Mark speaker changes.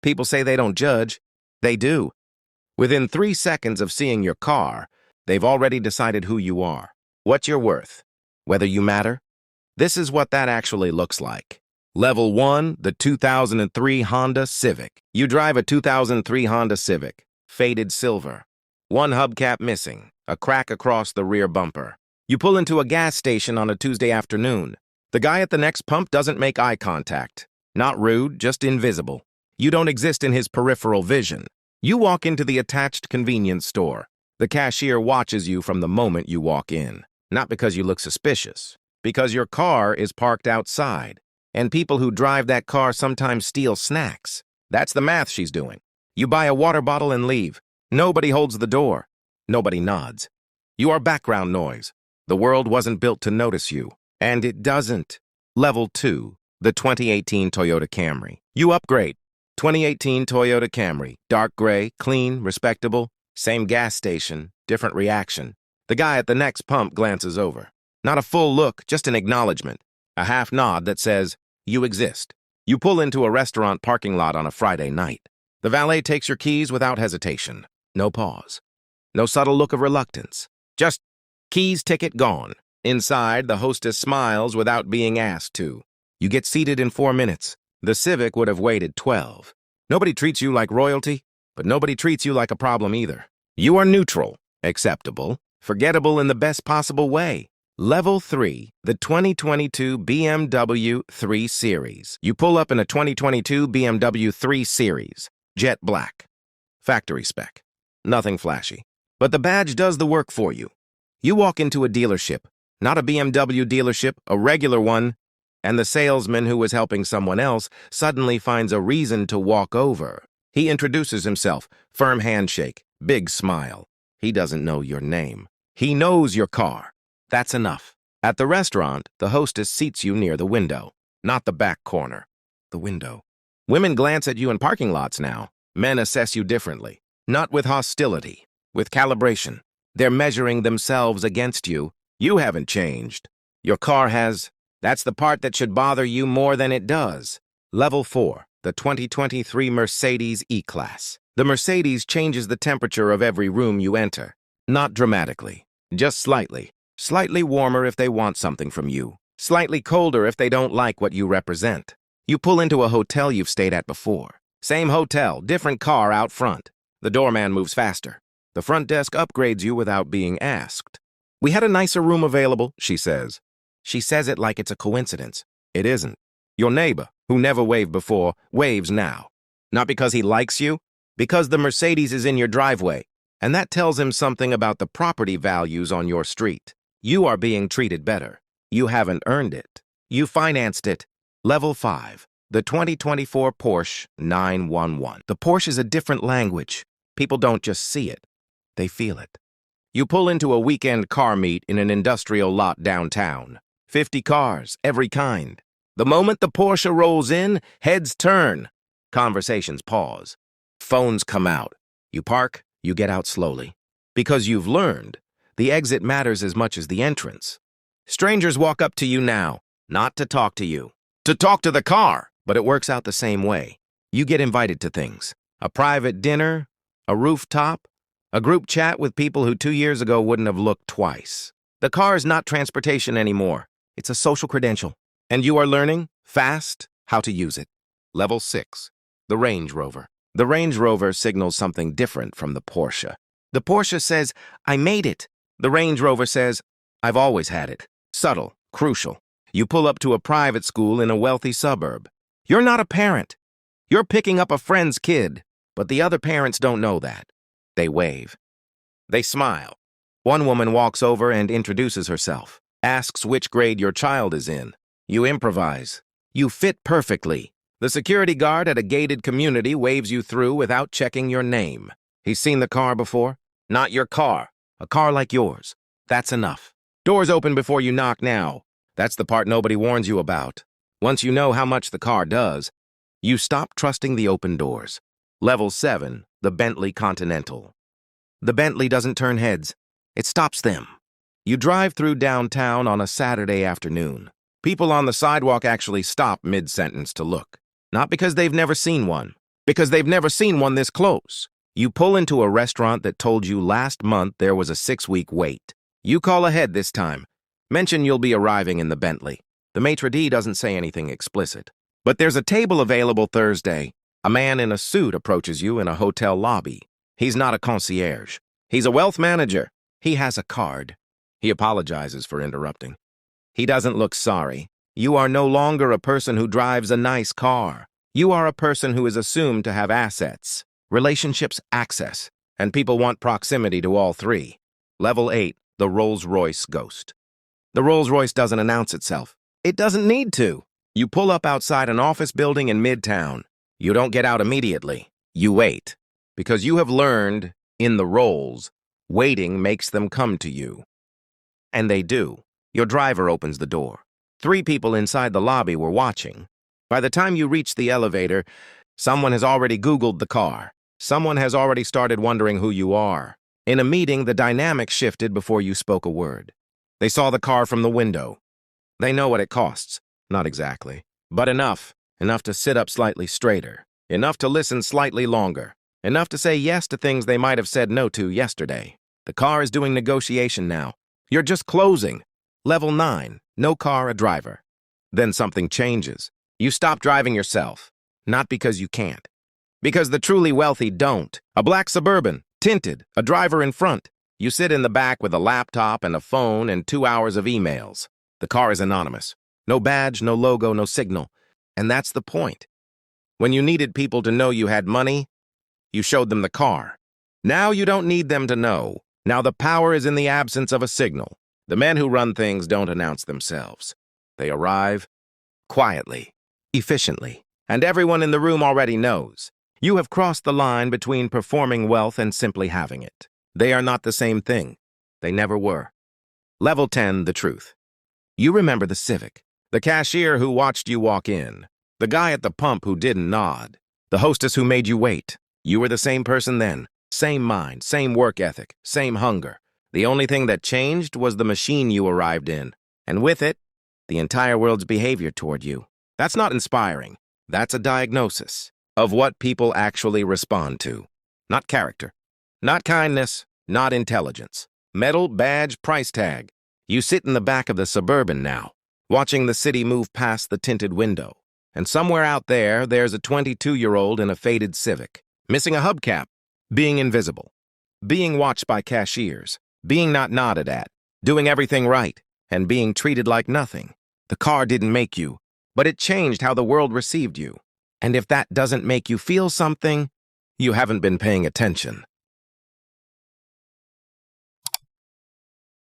Speaker 1: People say they don't judge. They do. Within 3 seconds of seeing your car, they've already decided who you are, what you're worth, whether you matter. This is what that actually looks like. Level 1, the 2003 Honda Civic. You drive a 2003 Honda Civic, faded silver. One hubcap missing, a crack across the rear bumper. You pull into a gas station on a Tuesday afternoon. The guy at the next pump doesn't make eye contact. Not rude, just invisible. You don't exist in his peripheral vision. You walk into the attached convenience store. The cashier watches you from the moment you walk in. Not because you look suspicious, because your car is parked outside. And people who drive that car sometimes steal snacks. That's the math she's doing. You buy a water bottle and leave. Nobody holds the door. Nobody nods. You are background noise. The world wasn't built to notice you. And it doesn't. Level 2, the 2018 Toyota Camry. You upgrade. 2018 Toyota Camry. Dark gray, clean, respectable. Same gas station, different reaction. The guy at the next pump glances over. Not a full look, just an acknowledgement. A half nod that says, you exist. You pull into a restaurant parking lot on a Friday night. The valet takes your keys without hesitation. No pause. No subtle look of reluctance. Just keys, ticket, gone. Inside, the hostess smiles without being asked to. You get seated in 4 minutes. The Civic would have waited 12. Nobody treats you like royalty, but nobody treats you like a problem either. You are neutral, acceptable, forgettable in the best possible way. Level 3, the 2022 BMW 3 Series. You pull up in a 2022 BMW 3 Series. Jet black. Factory spec. Nothing flashy. But the badge does the work for you. You walk into a dealership, not a BMW dealership, a regular one, and the salesman who was helping someone else suddenly finds a reason to walk over. He introduces himself, firm handshake, big smile. He doesn't know your name. He knows your car. That's enough. At the restaurant, the hostess seats you near the window, not the back corner. The window. Women glance at you in parking lots now. Men assess you differently. Not with hostility, with calibration. They're measuring themselves against you. You haven't changed. Your car has. That's the part that should bother you more than it does. Level 4, the 2023 Mercedes E-Class. The Mercedes changes the temperature of every room you enter. Not dramatically, just slightly. Slightly warmer if they want something from you. Slightly colder if they don't like what you represent. You pull into a hotel you've stayed at before. Same hotel, different car out front. The doorman moves faster. The front desk upgrades you without being asked. We had a nicer room available, she says. She says it like it's a coincidence. It isn't. Your neighbor, who never waved before, waves now. Not because he likes you, because the Mercedes is in your driveway, and that tells him something about the property values on your street. You are being treated better. You haven't earned it. You financed it. Level 5, the 2024 Porsche 911. The Porsche is a different language. People don't just see it. They feel it. You pull into a weekend car meet in an industrial lot downtown. 50 cars, every kind. The moment the Porsche rolls in, heads turn. Conversations pause. Phones come out. You park, you get out slowly. Because you've learned, the exit matters as much as the entrance. Strangers walk up to you now, not to talk to you, to talk to the car, but it works out the same way. You get invited to things. A private dinner, a rooftop, a group chat with people who 2 years ago wouldn't have looked twice. The car is not transportation anymore. It's a social credential. And you are learning, fast, how to use it. Level 6, the Range Rover. The Range Rover signals something different from the Porsche. The Porsche says, I made it. The Range Rover says, I've always had it. Subtle, crucial. You pull up to a private school in a wealthy suburb. You're not a parent. You're picking up a friend's kid, but the other parents don't know that. They wave. They smile. One woman walks over and introduces herself, asks which grade your child is in. You improvise. You fit perfectly. The security guard at a gated community waves you through without checking your name. He's seen the car before? Not your car. A car like yours. That's enough. Doors open before you knock now. That's the part nobody warns you about. Once you know how much the car does, you stop trusting the open doors. Level 7, the Bentley Continental. The Bentley doesn't turn heads. It stops them. You drive through downtown on a Saturday afternoon. People on the sidewalk actually stop mid-sentence to look. Not because they've never seen one, because they've never seen one this close. You pull into a restaurant that told you last month there was a 6-week wait. You call ahead this time. Mention you'll be arriving in the Bentley. The maitre d' doesn't say anything explicit. But there's a table available Thursday. A man in a suit approaches you in a hotel lobby. He's not a concierge. He's a wealth manager. He has a card. He apologizes for interrupting. He doesn't look sorry. You are no longer a person who drives a nice car. You are a person who is assumed to have assets, relationships, access, and people want proximity to all three. Level 8, the Rolls-Royce ghost. The Rolls-Royce doesn't announce itself. It doesn't need to. You pull up outside an office building in Midtown. You don't get out immediately. You wait. Because you have learned, in the Rolls, waiting makes them come to you. And they do. Your driver opens the door. 3 people inside the lobby were watching. By the time you reach the elevator, someone has already Googled the car. Someone has already started wondering who you are. In a meeting, the dynamic shifted before you spoke a word. They saw the car from the window. They know what it costs. Not exactly, but enough. Enough to sit up slightly straighter. Enough to listen slightly longer. Enough to say yes to things they might have said no to yesterday. The car is doing negotiation now. You're just closing. Level 9, no car, a driver. Then something changes. You stop driving yourself. Not because you can't. Because the truly wealthy don't. A black Suburban, tinted, a driver in front. You sit in the back with a laptop and a phone and 2 hours of emails. The car is anonymous. No badge, no logo, no signal. And that's the point. When you needed people to know you had money, you showed them the car. Now you don't need them to know. Now the power is in the absence of a signal. The men who run things don't announce themselves. They arrive quietly, efficiently, and everyone in the room already knows. You have crossed the line between performing wealth and simply having it. They are not the same thing. They never were. Level 10, the truth. You remember the Civic, the cashier who watched you walk in, the guy at the pump who didn't nod, the hostess who made you wait. You were the same person then, same mind, same work ethic, same hunger. The only thing that changed was the machine you arrived in, and with it, the entire world's behavior toward you. That's not inspiring. That's a diagnosis of what people actually respond to. Not character, not kindness, not intelligence. Medal, badge, price tag. You sit in the back of the Suburban now, watching the city move past the tinted window. And somewhere out there, there's a 22-year-old in a faded Civic, missing a hubcap, being invisible, being watched by cashiers, being not nodded at, doing everything right, and being treated like nothing. The car didn't make you, but it changed how the world received you. And if that doesn't make you feel something, you haven't been paying attention.